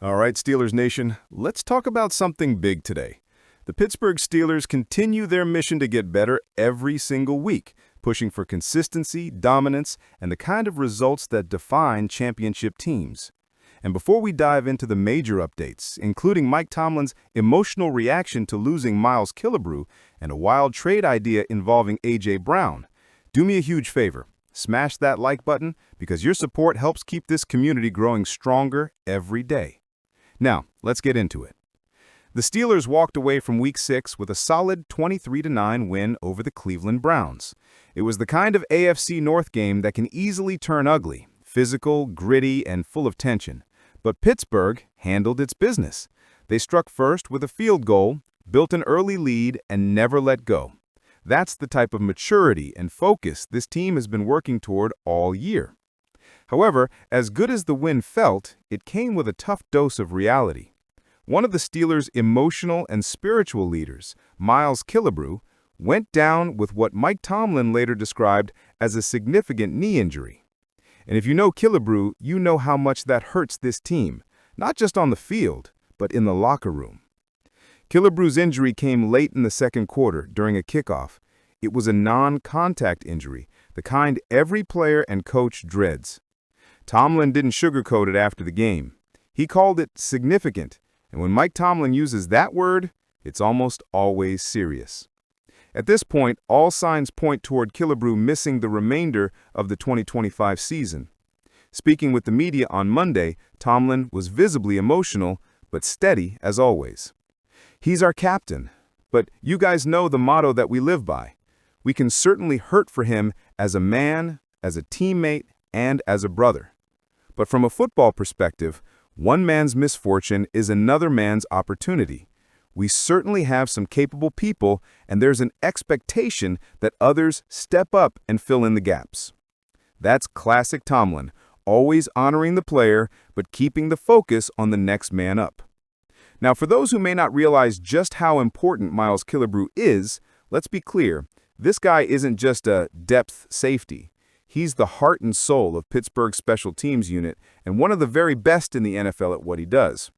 All right, Steelers Nation, let's talk about something big today. The Pittsburgh Steelers continue their mission to get better every single week, pushing for consistency, dominance, and the kind of results that define championship teams. And before we dive into the major updates, including Mike Tomlin's emotional reaction to losing Miles Killebrew and a wild trade idea involving A.J. Brown, do me a huge favor. Smash that like button because your support helps keep this community growing stronger every day. Now, let's get into it. The Steelers walked away from Week 6 with a solid 23-9 win over the Cleveland Browns. It was the kind of AFC North game that can easily turn ugly, physical, gritty, and full of tension. But Pittsburgh handled its business. They struck first with a field goal, built an early lead, and never let go. That's the type of maturity and focus this team has been working toward all year. However, as good as the win felt, it came with a tough dose of reality. One of the Steelers' emotional and spiritual leaders, Miles Killebrew, went down with what Mike Tomlin later described as a significant knee injury. And if you know Killebrew, you know how much that hurts this team, not just on the field, but in the locker room. Killebrew's injury came late in the second quarter during a kickoff. It was a non-contact injury, the kind every player and coach dreads. Tomlin didn't sugarcoat it after the game. He called it significant, and when Mike Tomlin uses that word, it's almost always serious. At this point, all signs point toward Killebrew missing the remainder of the 2025 season. Speaking with the media on Monday, Tomlin was visibly emotional, but steady as always. He's our captain, but you guys know the motto that we live by. We can certainly hurt for him as a man, as a teammate, and as a brother. But from a football perspective, one man's misfortune is another man's opportunity. We certainly have some capable people, and there's an expectation that others step up and fill in the gaps. That's classic Tomlin, always honoring the player, but keeping the focus on the next man up. Now, for those who may not realize just how important Miles Killebrew is, let's be clear, this guy isn't just a depth safety. He's the heart and soul of Pittsburgh's special teams unit and one of the very best in the NFL at what he does.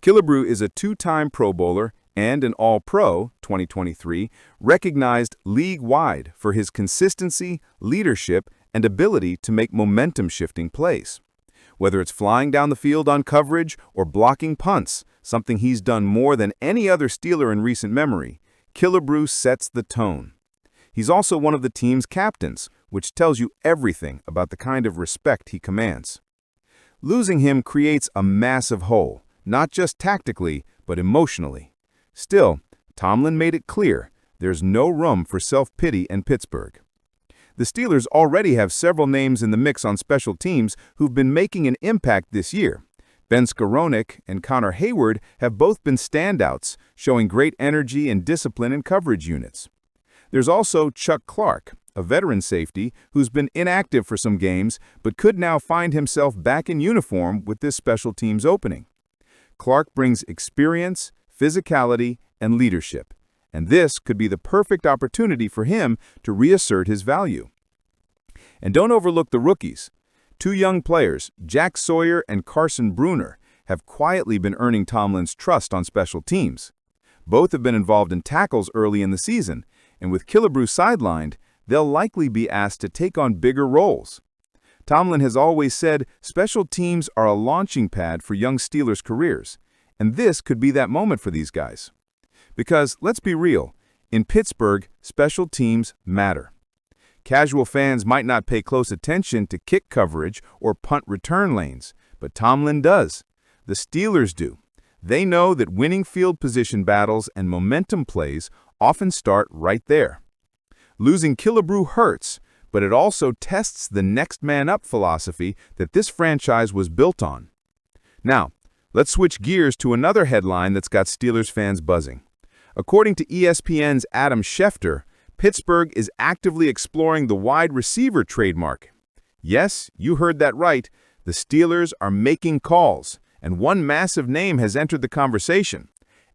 Killebrew is a two-time Pro Bowler and an All-Pro 2023, recognized league-wide for his consistency, leadership, and ability to make momentum-shifting plays. Whether it's flying down the field on coverage or blocking punts, something he's done more than any other Steeler in recent memory, Killebrew sets the tone. He's also one of the team's captains, which tells you everything about the kind of respect he commands. Losing him creates a massive hole, not just tactically, but emotionally. Still, Tomlin made it clear there's no room for self-pity in Pittsburgh. The Steelers already have several names in the mix on special teams who've been making an impact this year. Ben Skowronek and Connor Hayward have both been standouts, showing great energy and discipline in coverage units. There's also Chuck Clark, a veteran safety who's been inactive for some games but could now find himself back in uniform with this special teams opening. Clark brings experience, physicality, and leadership, and this could be the perfect opportunity for him to reassert his value. And don't overlook the rookies. Two young players, Jack Sawyer and Carson Bruner, have quietly been earning Tomlin's trust on special teams. Both have been involved in tackles early in the season, and with Killebrew sidelined, they'll likely be asked to take on bigger roles. Tomlin has always said special teams are a launching pad for young Steelers' careers, and this could be that moment for these guys. Because, let's be real, in Pittsburgh, special teams matter. Casual fans might not pay close attention to kick coverage or punt return lanes, but Tomlin does. The Steelers do. They know that winning field position battles and momentum plays often start right there. Losing Killebrew hurts, but it also tests the next man up philosophy that this franchise was built on. Now, let's switch gears to another headline that's got Steelers fans buzzing. According to ESPN's Adam Schefter, Pittsburgh is actively exploring the wide receiver trademark. Yes, you heard that right. The Steelers are making calls, and one massive name has entered the conversation: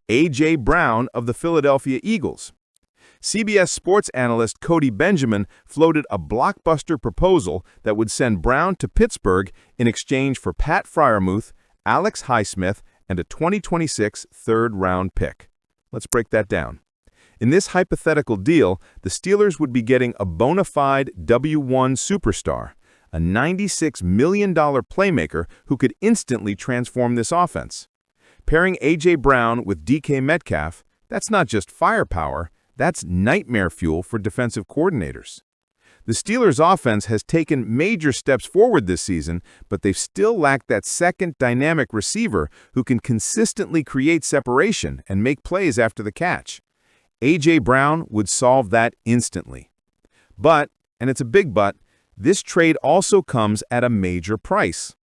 A.J. Brown of the Philadelphia Eagles. CBS sports analyst Cody Benjamin floated a blockbuster proposal that would send Brown to Pittsburgh in exchange for Pat Freiermuth, Alex Highsmith, and a 2026 third-round pick. Let's break that down. In this hypothetical deal, the Steelers would be getting a bona fide W1 superstar, a $96 million playmaker who could instantly transform this offense. Pairing A.J. Brown with DK Metcalf, that's not just firepower, that's nightmare fuel for defensive coordinators. The Steelers' offense has taken major steps forward this season, but they've still lacked that second dynamic receiver who can consistently create separation and make plays after the catch. A.J. Brown would solve that instantly. But, and it's a big but, this trade also comes at a major price.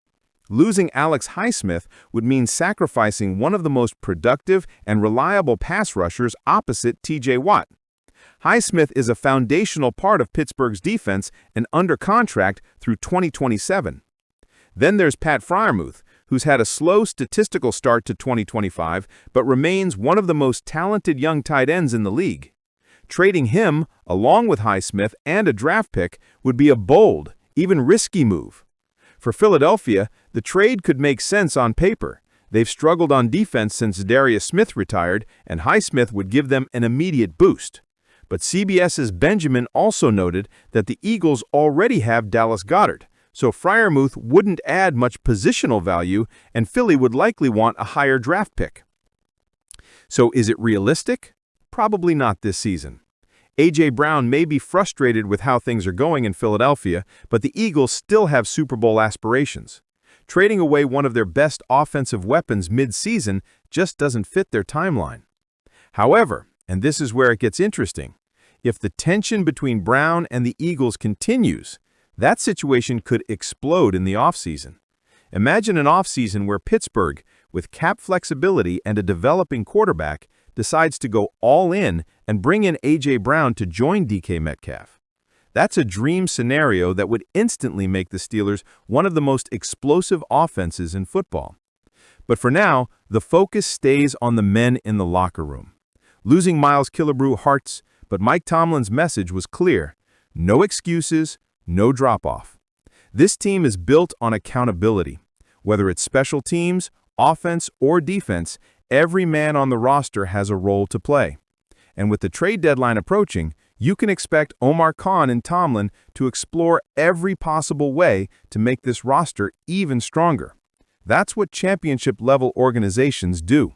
Losing Alex Highsmith would mean sacrificing one of the most productive and reliable pass rushers opposite T.J. Watt. Highsmith is a foundational part of Pittsburgh's defense and under contract through 2027. Then there's Pat Freiermuth, who's had a slow statistical start to 2025 but remains one of the most talented young tight ends in the league. Trading him, along with Highsmith and a draft pick, would be a bold, even risky move. For Philadelphia, the trade could make sense on paper. They've struggled on defense since Darius Smith retired, and Highsmith would give them an immediate boost. But CBS's Benjamin also noted that the Eagles already have Dallas Goedert, so Freiermuth wouldn't add much positional value, and Philly would likely want a higher draft pick. So is it realistic? Probably not this season. A.J. Brown may be frustrated with how things are going in Philadelphia, but the Eagles still have Super Bowl aspirations. Trading away one of their best offensive weapons mid-season just doesn't fit their timeline. However, and this is where it gets interesting, if the tension between Brown and the Eagles continues, that situation could explode in the offseason. Imagine an offseason where Pittsburgh, with cap flexibility and a developing quarterback, decides to go all in and bring in A.J. Brown to join DK Metcalf. That's a dream scenario that would instantly make the Steelers one of the most explosive offenses in football. But for now, the focus stays on the men in the locker room. Losing Miles Killebrew hurts, but Mike Tomlin's message was clear: no excuses, no drop-off. This team is built on accountability. Whether it's special teams, offense, or defense, every man on the roster has a role to play. And with the trade deadline approaching, you can expect Omar Khan and Tomlin to explore every possible way to make this roster even stronger. That's what championship-level organizations do.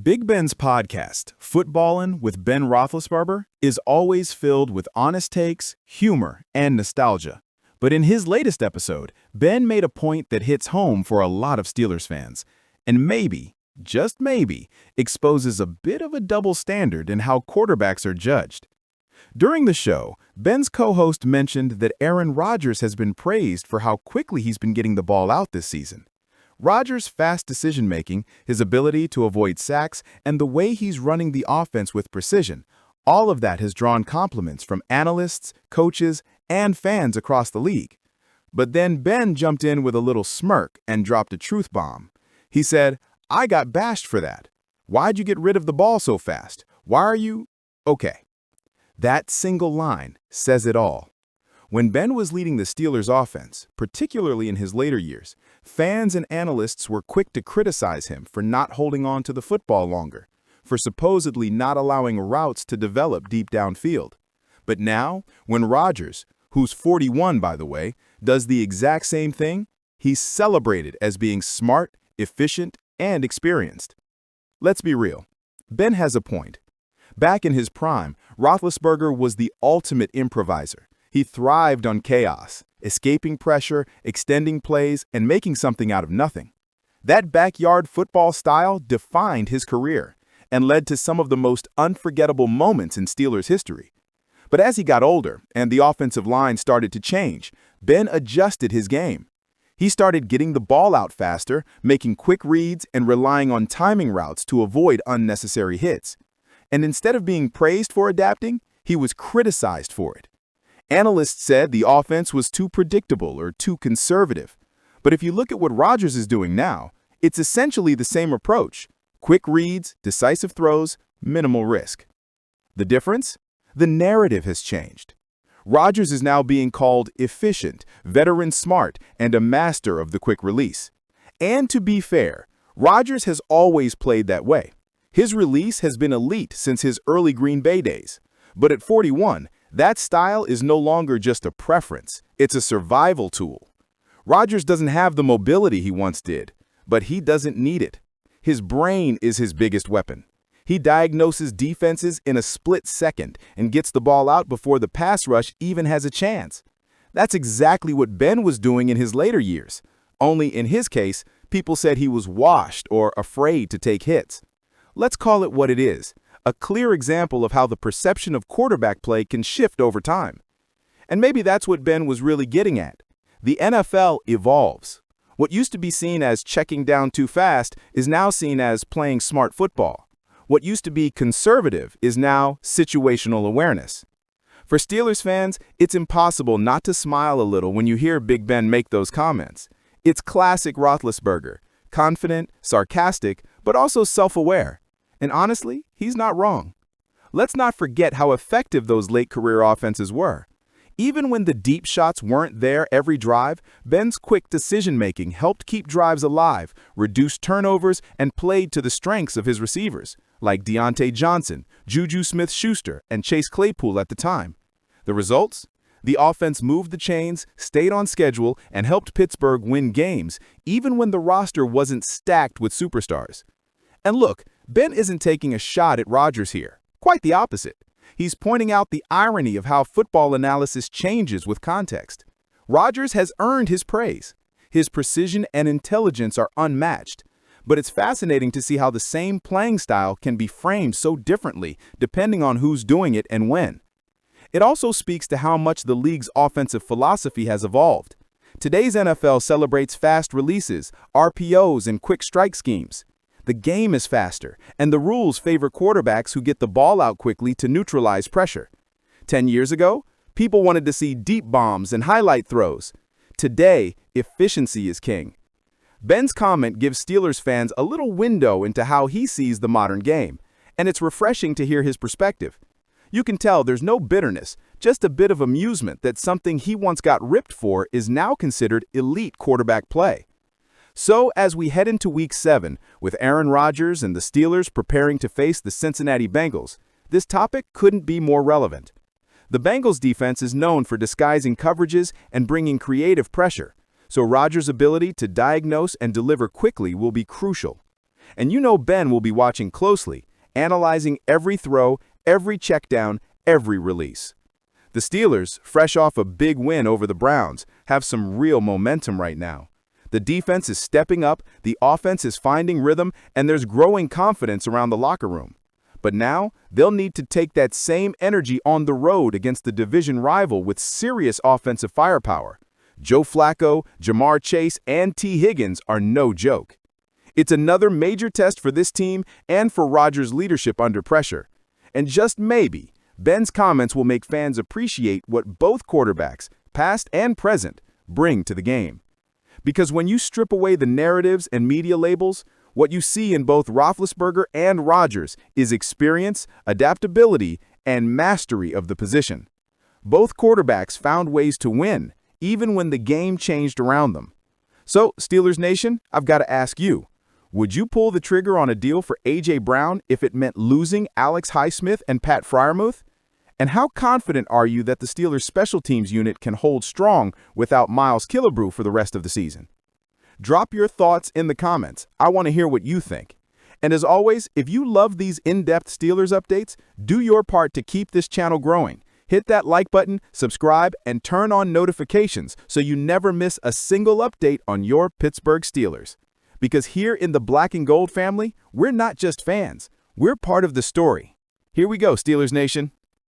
Big Ben's podcast, Footballin' with Ben Roethlisberger, is always filled with honest takes, humor, and nostalgia. But in his latest episode, Ben made a point that hits home for a lot of Steelers fans, and maybe, just maybe, exposes a bit of a double standard in how quarterbacks are judged. During the show, Ben's co-host mentioned that Aaron Rodgers has been praised for how quickly he's been getting the ball out this season. Rodgers' fast decision-making, his ability to avoid sacks, and the way he's running the offense with precision, all of that has drawn compliments from analysts, coaches, and fans across the league. But then Ben jumped in with a little smirk and dropped a truth bomb. He said, "I got bashed for that. Why'd you get rid of the ball so fast? Why are you—" Okay. That single line says it all. When Ben was leading the Steelers' offense, particularly in his later years, fans and analysts were quick to criticize him for not holding on to the football longer, for supposedly not allowing routes to develop deep downfield. But now, when Rodgers, who's 41 by the way, does the exact same thing, he's celebrated as being smart, efficient, and experienced. Let's be real. Ben has a point. Back in his prime, Roethlisberger was the ultimate improviser. He thrived on chaos, escaping pressure, extending plays, and making something out of nothing. That backyard football style defined his career and led to some of the most unforgettable moments in Steelers history. But as he got older and the offensive line started to change, Ben adjusted his game. He started getting the ball out faster, making quick reads, and relying on timing routes to avoid unnecessary hits. And instead of being praised for adapting, he was criticized for it. Analysts said the offense was too predictable or too conservative. But if you look at what Rodgers is doing now, it's essentially the same approach: quick reads, decisive throws, minimal risk. The difference? The narrative has changed. Rodgers is now being called efficient, veteran smart, and a master of the quick release. And to be fair, Rodgers has always played that way. His release has been elite since his early Green Bay days. But at 41, that style is no longer just a preference, it's a survival tool. Rodgers doesn't have the mobility he once did, but he doesn't need it. His brain is his biggest weapon. He diagnoses defenses in a split second and gets the ball out before the pass rush even has a chance. That's exactly what Ben was doing in his later years. Only in his case, people said he was washed or afraid to take hits. Let's call it what it is, a clear example of how the perception of quarterback play can shift over time. And maybe that's what Ben was really getting at. The NFL evolves. What used to be seen as checking down too fast is now seen as playing smart football. What used to be conservative is now situational awareness. For Steelers fans, it's impossible not to smile a little when you hear Big Ben make those comments. It's classic Roethlisberger, confident, sarcastic, but also self-aware. And honestly, he's not wrong. Let's not forget how effective those late career offenses were. Even when the deep shots weren't there every drive, Ben's quick decision-making helped keep drives alive, reduced turnovers, and played to the strengths of his receivers, like Deontay Johnson, Juju Smith-Schuster, and Chase Claypool at the time. The results? The offense moved the chains, stayed on schedule, and helped Pittsburgh win games, even when the roster wasn't stacked with superstars. And look, Ben isn't taking a shot at Rodgers here. Quite the opposite. He's pointing out the irony of how football analysis changes with context. Rodgers has earned his praise. His precision and intelligence are unmatched. But it's fascinating to see how the same playing style can be framed so differently depending on who's doing it and when. It also speaks to how much the league's offensive philosophy has evolved. Today's NFL celebrates fast releases, RPOs, and quick strike schemes. The game is faster, and the rules favor quarterbacks who get the ball out quickly to neutralize pressure. 10 years ago, people wanted to see deep bombs and highlight throws. Today, efficiency is king. Ben's comment gives Steelers fans a little window into how he sees the modern game, and it's refreshing to hear his perspective. You can tell there's no bitterness, just a bit of amusement that something he once got ripped for is now considered elite quarterback play. So, as we head into Week 7, with Aaron Rodgers and the Steelers preparing to face the Cincinnati Bengals, this topic couldn't be more relevant. The Bengals defense is known for disguising coverages and bringing creative pressure, so Rodgers' ability to diagnose and deliver quickly will be crucial. And you know Ben will be watching closely, analyzing every throw, every checkdown, every release. The Steelers, fresh off a big win over the Browns, have some real momentum right now. The defense is stepping up, the offense is finding rhythm, and there's growing confidence around the locker room. But now, they'll need to take that same energy on the road against the division rival with serious offensive firepower. Joe Flacco, Jamar Chase, and T. Higgins are no joke. It's another major test for this team and for Rodgers' leadership under pressure. And just maybe, Ben's comments will make fans appreciate what both quarterbacks, past and present, bring to the game. Because when you strip away the narratives and media labels, what you see in both Roethlisberger and Rodgers is experience, adaptability, and mastery of the position. Both quarterbacks found ways to win, even when the game changed around them. So, Steelers Nation, I've got to ask you, would you pull the trigger on a deal for A.J. Brown if it meant losing Alex Highsmith and Pat Freiermuth? And how confident are you that the Steelers' special teams unit can hold strong without Miles Killebrew for the rest of the season? Drop your thoughts in the comments. I want to hear what you think. And as always, if you love these in-depth Steelers updates, do your part to keep this channel growing. Hit that like button, subscribe, and turn on notifications so you never miss a single update on your Pittsburgh Steelers. Because here in the Black and Gold family, we're not just fans. We're part of the story. Here we go, Steelers Nation.